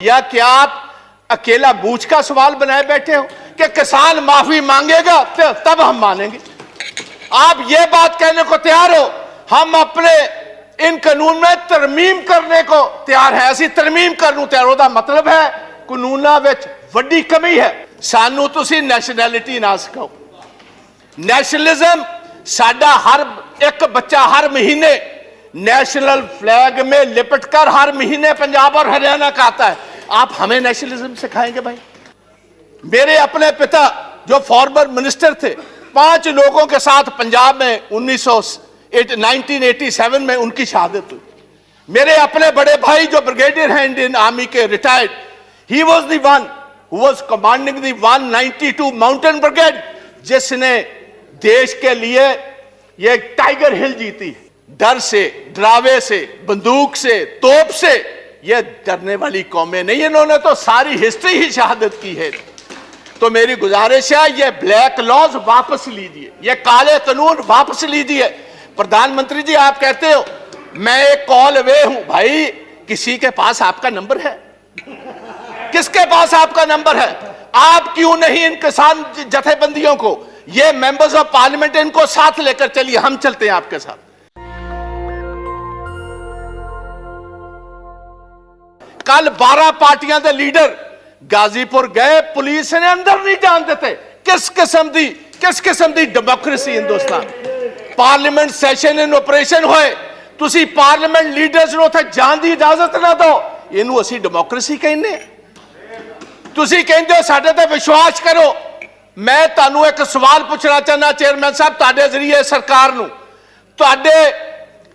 या क्या आप अकेला बूझ का सवाल बनाए बैठे हो कि किसान माफी मांगेगा तो तब हम मानेंगे? आप ये बात कहने को तैयार हो हम अपने इन कानून में तरमीम करने को तैयार है? ऐसी तरमीम करने तैयार होता मतलब है कानूना विच वड्डी कमी है। सानू तुसी नैशनैलिटी ना सिखाओ। नैशनलिज्म साडा हर एक बच्चा हर महीने नेशनल फ्लैग में लिपटकर हर महीने पंजाब और हरियाणा का आता है। आप हमें नेशनलिज्म सिखाएंगे? भाई मेरे अपने पिता जो फॉर्मर मिनिस्टर थे 5 लोगों के साथ पंजाब में 1987 में उनकी शहादत हुई। मेरे अपने बड़े भाई जो ब्रिगेडियर हैं इंडियन आर्मी के retired, he was the one who was commanding the 192 mountain brigade जिसने देश के लिए ये टाइगर हिल जीती। डर से, डरावे से, बंदूक से, तोप से ये डरने वाली कौमें नहीं, इन्होंने तो सारी हिस्ट्री ही शहादत की है। तो मेरी गुजारिश है ये ब्लैक लॉज वापस लीजिए, ये काले कानून वापस लीजिए। प्रधानमंत्री जी आप कहते हो मैं एक कॉल अवे हूं। भाई किसी के पास आपका नंबर है? किसके पास आपका नंबर है? आप क्यों नहीं इन किसान जथेबंदियों को, ये मेंबर्स ऑफ पार्लियामेंट इनको साथ लेकर चलिए, हम चलते हैं आपके साथ। कल 12 पार्टियां के लीडर गाजीपुर गए, पुलिस ने अंदर नहीं जान देते। किस किस्म दी democracy Hindustan? Parliament session in operation होए, तुसी पार्लियामेंट लीडर्स ਨੂੰ ਉੱਥੇ ਜਾਣ ਦੀ इजाजत ना दो, ਇਹਨੂੰ ਅਸੀਂ डेमोक्रेसी ਕਹਿੰਦੇ ਆ? ਤੁਸੀਂ ਕਹਿੰਦੇ ਹੋ ਸਾਡੇ ਤੇ ਵਿਸ਼ਵਾਸ ਕਰੋ। मैं ਤੁਹਾਨੂੰ एक सवाल पूछना चाहना चेयरमैन साहब ਤੁਹਾਡੇ ਜ਼ਰੀਏ सरकार ਨੂੰ। ਤੁਹਾਡੇ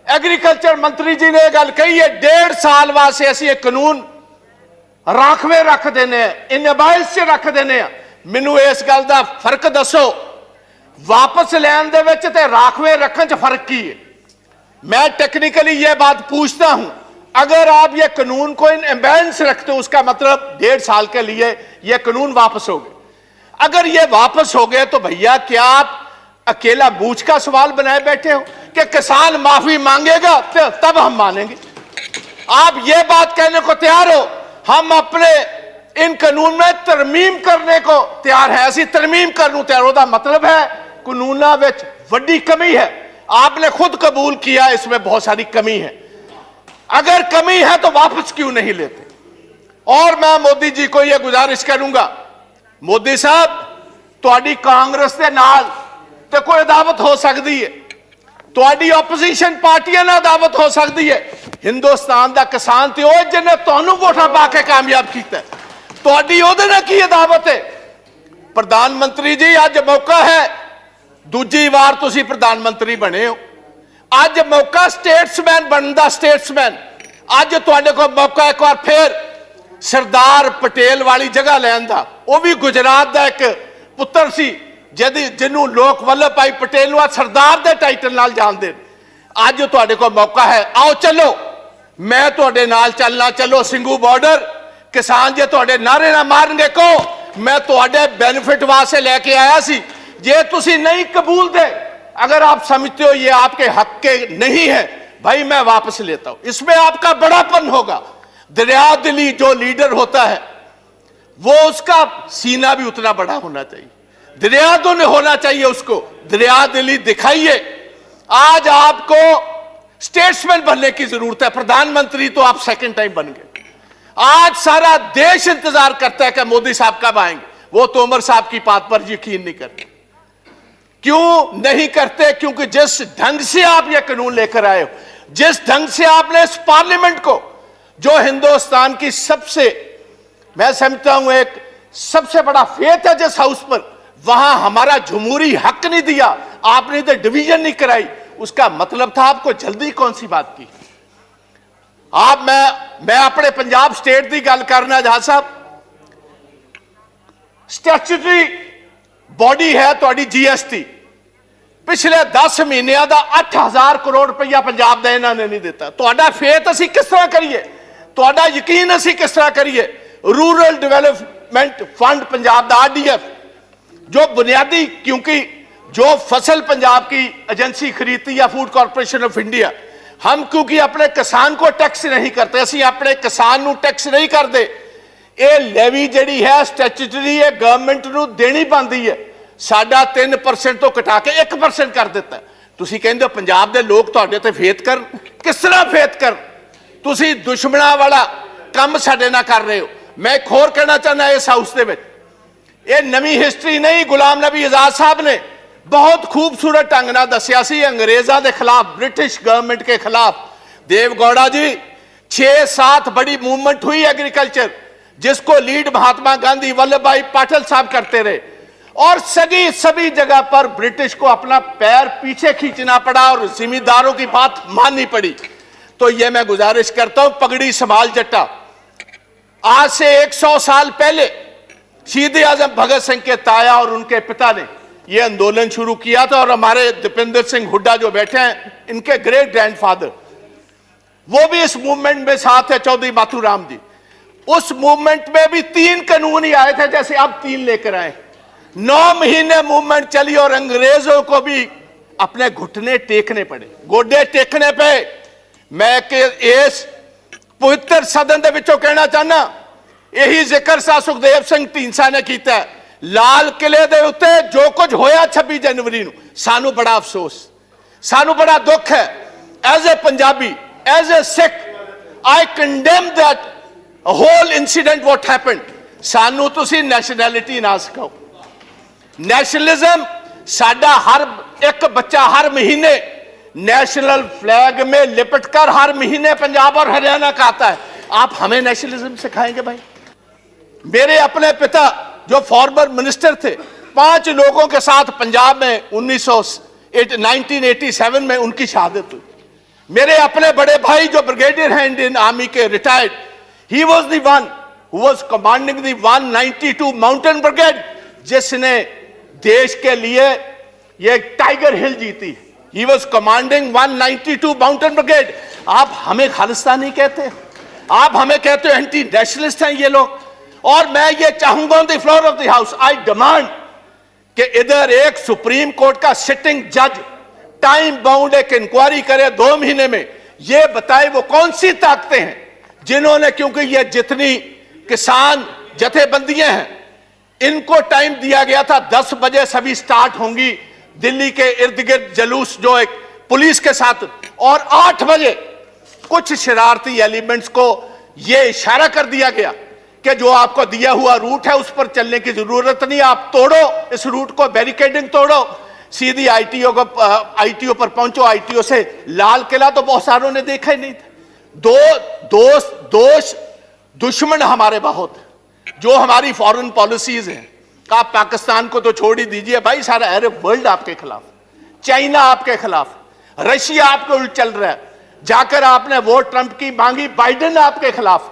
एग्रीकल्चर मंत्री जी ने गल कही है 1.5 साल वास्ते असीं एक कानून राखवे रख देने, इनबाइज च रख देने। मैनू इस गल का फर्क दसो, वापस लैन दे विच ते राखवे रखने च फर्क की है? मैं टेक्निकली ये बात पूछता हूं। अगर आप ये कानून को इन एम्बेलेंस रखते हो उसका मतलब 1.5 साल के लिए ये कानून वापस हो गए। अगर ये वापस हो गए तो भैया क्या आप अकेला बूझ का सवाल बनाए बैठे हो कि किसान माफी मांगेगा तो तब हम मानेंगे? आप ये बात कहने को तैयार हो हम अपने इन कानून में तरमीम करने को तैयार है? ऐसी तरमीम करने तैयार होता मतलब है कानूना विच वड्डी कमी है। आपने खुद कबूल किया इसमें बहुत सारी कमी है। अगर कमी है तो वापस क्यों नहीं लेते? और मैं मोदी जी को यह गुजारिश करूंगा, मोदी साहब तुहाडी कांग्रेस के नाल तो कोई अदावत हो सकती है, तुहाडी ओपोजिशन पार्टियां नाल अदावत हो सकती है। हिंदुस्तान का किसान तो वह जिन्हें तुहानू वोटां पा के कामयाब किया, तुहाडी उहदे नाल की अदावत है? प्रधानमंत्री जी अज मौका है, दूजी बार तुसीं प्रधानमंत्री बने हो, अज मौका स्टेट्समैन बनने का। स्टेट्समैन अज तुहाडे कोल मौका एक बार फिर सरदार पटेल वाली जगह लैन दा। वह भी गुजरात का एक पुत्र सी जिन्हों लोग वल्लभ भाई पटेल सरदार के टाइटल नाल जानते। अज तुहाडे कोल मौका है, आओ चलो, मैं तुहाडे नाल चलना। चलो सिंघू बॉर्डर, किसान जे तुहाडे नारे ना मारनगे को मैं तुहाडे बेनिफिट वास्ते लेके आया सी। जे तुसी नहीं कबूल दे, अगर आप समझते हो ये आपके हक के नहीं है, भाई मैं वापस लेता हूं। इसमें आपका बड़ापन होगा। दरिया दिली जो लीडर होता है वो उसका सीना भी उतना बड़ा होना चाहिए, दरिया तो नहीं होना चाहिए उसको। दरिया दिली दिखाइए। आज आपको स्टेट्समैन बनने की जरूरत है, प्रधानमंत्री तो आप सेकंड टाइम बन गए। आज सारा देश इंतजार करता है कि मोदी साहब कब आएंगे। वो तोमर साहब की बात पर यकीन नहीं करते। क्यों नहीं करते? क्योंकि जिस ढंग से आप ये कानून लेकर आए हो, जिस ढंग से आपने इस पार्लियामेंट को, जो हिंदुस्तान की सबसे, मैं समझता हूं एक सबसे बड़ा फेथ है जिस हाउस पर, वहां हमारा जमहूरी हक नहीं दिया, आपने तो डिवीजन नहीं कराई। उसका मतलब था आपको जल्दी कौन सी बात की? आप मैं अपने पंजाब स्टेट की गल करना जहां साहब, स्टैट्यूटरी बॉडी है तुहाडी जीएसटी, पिछले 10 महीनों का 8000 करोड़ रुपया पंजाब का इन्होंने नहीं दिता। तुहाडा फेथ असीं किस तरह करिए? तुहाडा यकीन असीं किस तरह करिए? रूरल डेवलपमेंट फंड पंजाब का RDF जो बुनियादी, क्योंकि जो फसल पंजाब की एजेंसी खरीदती है फूड कॉर्पोरेशन ऑफ इंडिया, हम क्योंकि अपने किसान को टैक्स नहीं करते, असीं अपने किसान को टैक्स नहीं करते, ਇਹ ਲੈਵੀ ਜਿਹੜੀ ਹੈ ਸਟੈਚੂਟਰੀ ਹੈ, ਗਵਰਨਮੈਂਟ ਨੂੰ ਦੇਣੀ ਪੈਂਦੀ ਹੈ। ਸਾਡਾ 3% ਤੋਂ ਘਟਾ ਕੇ 1% ਕਰ ਦਿੱਤਾ। ਤੁਸੀਂ ਕਹਿੰਦੇ ਹੋ ਪੰਜਾਬ ਦੇ ਲੋਕ ਤੁਹਾਡੇ ਤੇ ਫੇਥ ਕਰਨ, ਕਿਸ ਤਰ੍ਹਾਂ ਫੇਥ ਕਰਨ? ਤੁਸੀਂ ਦੁਸ਼ਮਣਾਂ ਵਾਲਾ ਕੰਮ ਸਾਡੇ ਨਾਲ ਕਰ ਰਹੇ ਹੋ। ਮੈਂ ਇੱਕ ਹੋਰ ਕਹਿਣਾ ਚਾਹੁੰਦਾ ਇਸ ਹਾਊਸ ਦੇ ਵਿੱਚ, ਇਹ ਨਵੀਂ ਹਿਸਟਰੀ ਨਹੀਂ, ਗੁਲਾਮ ਨਬੀ आजाद साहब ने बहुत खूबसूरत ढंग नाल दस्सिया सी अंग्रेज़ों के खिलाफ, ब्रिटिश गवर्नमेंट के खिलाफ। देवगौड़ा जी 6-7 बड़ी मूवमेंट हुई एग्रीकल्चर, जिसको लीड महात्मा गांधी, वल्लभ भाई पाटिल साहब करते रहे, और सभी जगह पर ब्रिटिश को अपना पैर पीछे खींचना पड़ा और जिम्मेदारों की बात माननी पड़ी। तो ये मैं गुजारिश करता हूं, पगड़ी संभाल जट्टा। आज से 100 साल पहले शहीद आजम भगत सिंह के ताया और उनके पिता ने यह आंदोलन शुरू किया था, और हमारे दीपेंद्र सिंह हुड्डा जो बैठे हैं, इनके ग्रेट ग्रैंडफादर, वो भी इस मूवमेंट में साथ है, चौधरी माथुराम जी। उस मूवमेंट में भी 3 कानून ही आए थे, जैसे अब 3 लेकर आए। 9 महीने मूवमेंट चली और अंग्रेजों को भी अपने घुटने टेकने पड़े, गोडे टेकने पे। मैं इस पवित्र सदन के विचों कहना चाहना, यही जिक्र सा सुखदेव सिंह ढींडसा ने किया। लाल किले दे उत्ते जो कुछ होया 26 जनवरी नूं, सानू बड़ा अफसोस, सानू बड़ा दुख है। As a Punjabi, as a Sikh, I condemn that whole incident what happened. सानू तुसी नैशनैलिटी ना सिखाओ। नेशनलिज्म साडा हर एक बच्चा हर महीने नेशनल फ्लैग में लिपटकर हर महीने पंजाब और हरियाणा का आता है। आप हमें नेशनलिज्म सिखाएंगे भाई? मेरे अपने पिता जो फॉर्मर मिनिस्टर थे, 5 लोगों के साथ पंजाब में 1987 में उनकी शहादत हुई। मेरे अपने बड़े भाई जो ब्रिगेडियर हैं इंडियन आर्मी के, retired, he was the one who was commanding the 192 mountain brigade, जिसने देश के लिए ये टाइगर हिल जीती। He was commanding 192 mountain brigade. आप हमें खालिस्तानी कहते हैं, आप हमें कहते हो एंटी नेशनलिस्ट हैं ये लोग। और मैं ये चाहूंगा on the floor of the house, I demand कि इधर एक सुप्रीम कोर्ट का सिटिंग जज टाइम बाउंड एक इंक्वायरी करे 2 महीने में, ये बताए वो कौन सी ताकतें हैं जिन्होंने, क्योंकि ये जितनी किसान जथेबंदियां हैं, इनको टाइम दिया गया था 10 बजे सभी स्टार्ट होंगी दिल्ली के इर्द गिर्द जुलूस जो एक पुलिस के साथ, और 8 बजे कुछ शरारती एलिमेंट्स को यह इशारा कर दिया गया कि जो आपको दिया हुआ रूट है उस पर चलने की जरूरत नहीं, आप तोड़ो इस रूट को, बैरिकेडिंग तोड़ो, सीधी आईटीओ पर पहुंचो। आईटीओ से लाल किला तो बहुत सारों ने देखा ही नहीं था। दुश्मन हमारे बहुत, जो हमारी फॉरेन पॉलिसीज हैं, आप पाकिस्तान को तो छोड़ ही दीजिए भाई, सारा अरब वर्ल्ड आपके खिलाफ, चाइना आपके खिलाफ, रशिया आपके उल्ट चल रहा है। जाकर आपने वोट ट्रंप की मांगी, बाइडेन आपके खिलाफ।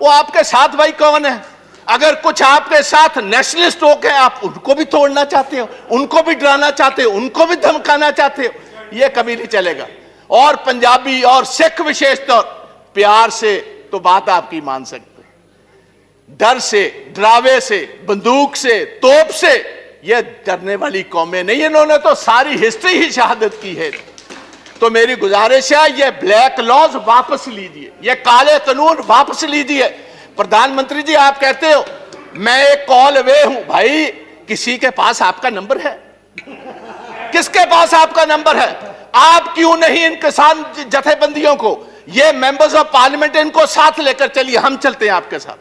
वो आपके साथ भाई कौन है? अगर कुछ आपके साथ नेशनलिस्ट हो गए, आप उनको भी तोड़ना चाहते हो, उनको भी डराना चाहते हो, उनको भी धमकाना चाहते हो, ये कभी नहीं चलेगा। और पंजाबी और सिख विशेष तौर प्यार से तो बात आपकी मान सकते, डर से, डरावे से, बंदूक से, तोप से ये डरने वाली कौमें नहीं। इन्होंने तो सारी हिस्ट्री ही शहादत की है। तो मेरी गुजारिश है, ये ब्लैक लॉज वापस लीजिए, ये काले कानून वापस लीजिए। प्रधानमंत्री जी, आप कहते हो मैं एक कॉल अवे हूं, भाई किसी के पास आपका नंबर है? किसके पास आपका नंबर है? आप क्यों नहीं इन किसान जथेबंदियों को, ये मेंबर्स ऑफ पार्लियामेंट, इनको साथ लेकर चलिए, हम चलते हैं आपके साथ।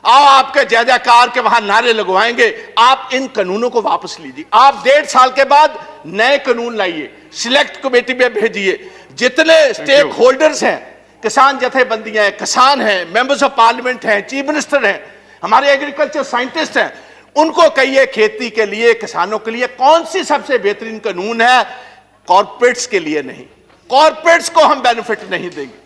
आओ, आपके जय जयकार के वहां नारे लगवाएंगे। आप इन कानूनों को वापस लीजिए। आप 1.5 साल के बाद नए कानून लाइए, सिलेक्ट कमेटी में भेजिए। जितने स्टेक होल्डर्स हैं, किसान जथेबंदियां हैं, किसान हैं, मेंबर्स ऑफ पार्लियामेंट हैं, चीफ मिनिस्टर हैं, हमारे एग्रीकल्चर साइंटिस्ट हैं, उनको कहिए खेती के लिए, किसानों के लिए कौन सी सबसे बेहतरीन कानून है। कॉर्पोरेट्स के लिए नहीं, कॉर्पोरेट्स को हम बेनिफिट नहीं देंगे,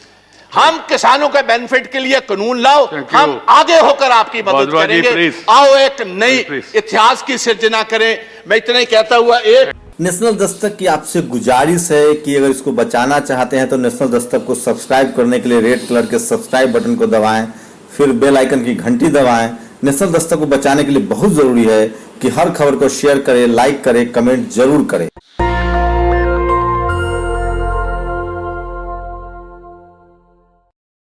हम किसानों के बेनिफिट के लिए कानून लाओ, हम आगे होकर आपकी मदद करेंगे। आओ एक नई इतिहास की सृजना करें। मैं इतना ही कहता हुआ एक नेशनल दस्तक की आपसे गुजारिश है कि अगर इसको बचाना चाहते हैं तो नेशनल दस्तक को सब्सक्राइब करने के लिए रेड कलर के सब्सक्राइब बटन को दबाएं, फिर बेल आइकन की घंटी दबाएं। नेशनल दस्तक को बचाने के लिए बहुत जरूरी है कि हर खबर को शेयर करें, लाइक करें, कमेंट जरूर करें।